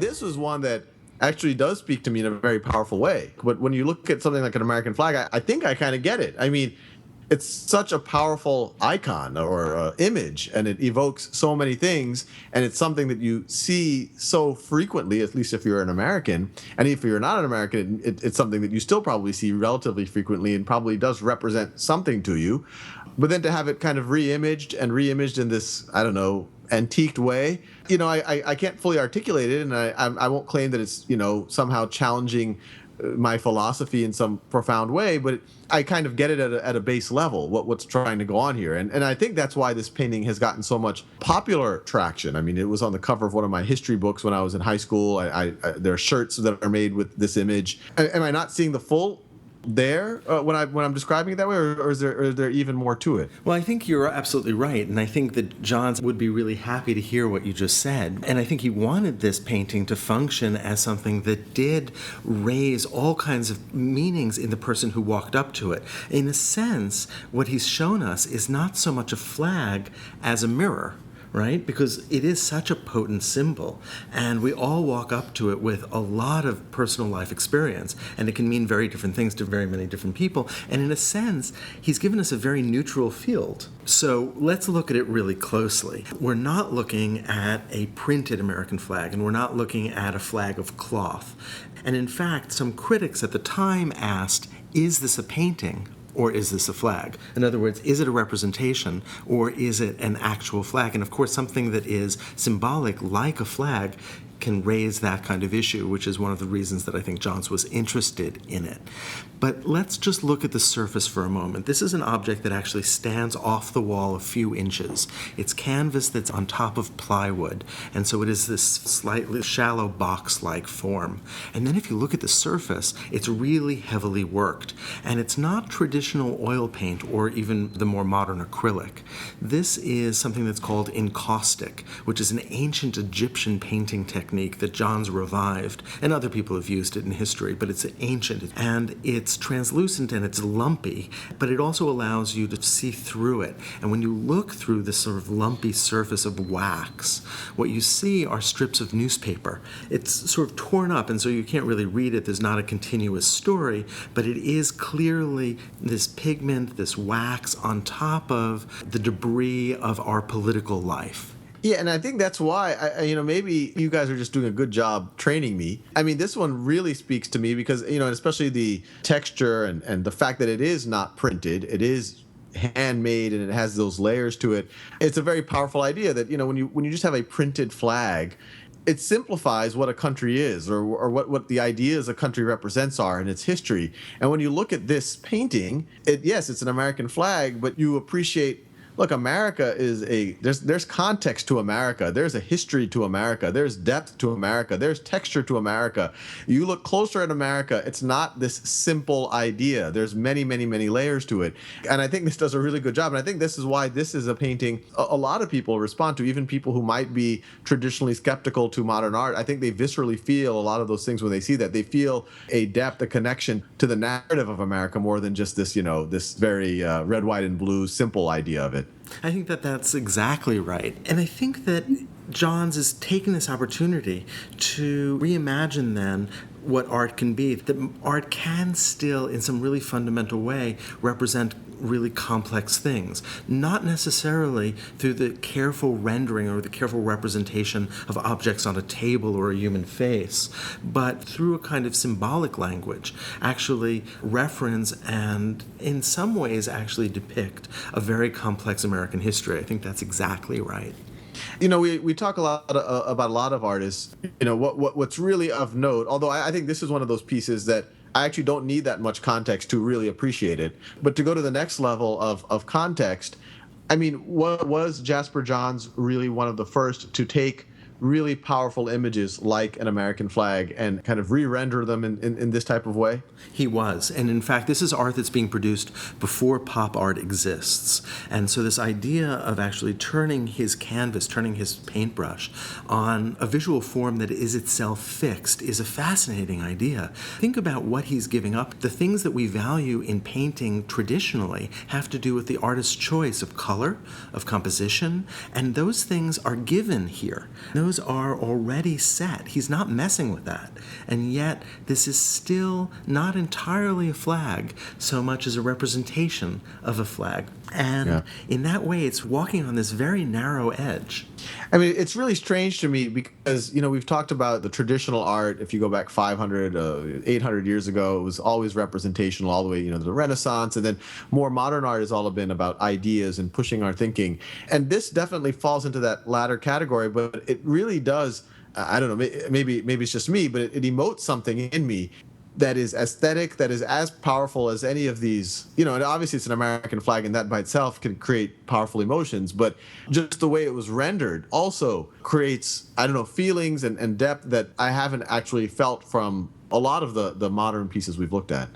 This was one that actually does speak to me in a very powerful way. But when you look at something like an American flag, I think I kind of get it. I mean, it's such a powerful icon or image, and it evokes so many things, and it's something that you see so frequently, at least if you're an American. And if you're not an American, it's something that you still probably see relatively frequently and probably does represent something to you. But then to have it kind of re-imaged in this, I don't know, antiqued way, I can't fully articulate it, and I won't claim that it's, somehow challenging my philosophy in some profound way, but I kind of get it at a base level, what's trying to go on here. And I think that's why this painting has gotten so much popular traction. I mean, it was on the cover of one of my history books when I was in high school. There are shirts that are made with this image. Am I not seeing the full there when I'm describing it that way, or is there even more to it? Well, I think you're absolutely right, and I think that Johns would be really happy to hear what you just said. And I think he wanted this painting to function as something that did raise all kinds of meanings in the person who walked up to it. In a sense, what he's shown us is not so much a flag as a mirror. Right? Because it is such a potent symbol, and we all walk up to it with a lot of personal life experience, and it can mean very different things to very many different people. And in a sense, he's given us a very neutral field. So let's look at it really closely. We're not looking at a printed American flag, and we're not looking at a flag of cloth. And in fact, some critics at the time asked, is this a painting? Or is this a flag? In other words, is it a representation or is it an actual flag? And of course, something that is symbolic, like a flag, can raise that kind of issue, which is one of the reasons that I think Johns was interested in it. But let's just look at the surface for a moment. This is an object that actually stands off the wall a few inches. It's canvas that's on top of plywood, and so it is this slightly shallow box-like form. And then if you look at the surface, it's really heavily worked, and it's not traditional oil paint or even the more modern acrylic. This is something that's called encaustic, which is an ancient Egyptian painting technique that Johns revived, and other people have used it in history, but it's ancient, and it's translucent and it's lumpy, but it also allows you to see through it. And when you look through this sort of lumpy surface of wax, what you see are strips of newspaper. It's sort of torn up, and so you can't really read it. There's not a continuous story, but it is clearly this pigment, this wax on top of the debris of our political life. Yeah, and I think that's why, maybe you guys are just doing a good job training me. I mean, this one really speaks to me because, especially the texture and the fact that it is not printed, it is handmade and it has those layers to it. It's a very powerful idea that, when you just have a printed flag, it simplifies what a country is or what the ideas a country represents are in its history. And when you look at this painting, yes, it's an American flag, but you appreciate, look, America is there's context to America. There's a history to America. There's depth to America. There's texture to America. You look closer at America, it's not this simple idea. There's many, many, many layers to it. And I think this does a really good job. And I think this is why this is a painting a lot of people respond to, even people who might be traditionally skeptical to modern art. I think they viscerally feel a lot of those things when they see that. They feel a depth, a connection to the narrative of America more than just this, this very red, white, and blue simple idea of it. I think that that's exactly right. And I think that Johns is taking this opportunity to reimagine then what art can be. That art can still, in some really fundamental way, represent really complex things, not necessarily through the careful rendering or the careful representation of objects on a table or a human face, but through a kind of symbolic language, actually reference and in some ways actually depict a very complex American history. I think that's exactly right. We talk a lot about a lot of artists. What's really of note, although I think this is one of those pieces that I actually don't need that much context to really appreciate it. But to go to the next level of context, I mean, was Jasper Johns really one of the first to take really powerful images like an American flag and kind of re-render them in this type of way? He was. And in fact, this is art that's being produced before pop art exists. And so this idea of actually turning his canvas, turning his paintbrush on a visual form that is itself fixed is a fascinating idea. Think about what he's giving up. The things that we value in painting traditionally have to do with the artist's choice of color, of composition, and those things are given here. Those those are already set. He's not messing with that. And yet, this is still not entirely a flag so much as a representation of a flag. And in that way, it's walking on this very narrow edge. I mean, it's really strange to me because, we've talked about the traditional art. If you go back 500, 800 years ago, it was always representational all the way, to the Renaissance. And then more modern art has all been about ideas and pushing our thinking. And this definitely falls into that latter category, but it really does, I don't know, maybe it's just me, but it emotes something in me that is aesthetic, that is as powerful as any of these, and obviously it's an American flag, and that by itself can create powerful emotions, but just the way it was rendered also creates, I don't know, feelings and depth that I haven't actually felt from a lot of the modern pieces we've looked at.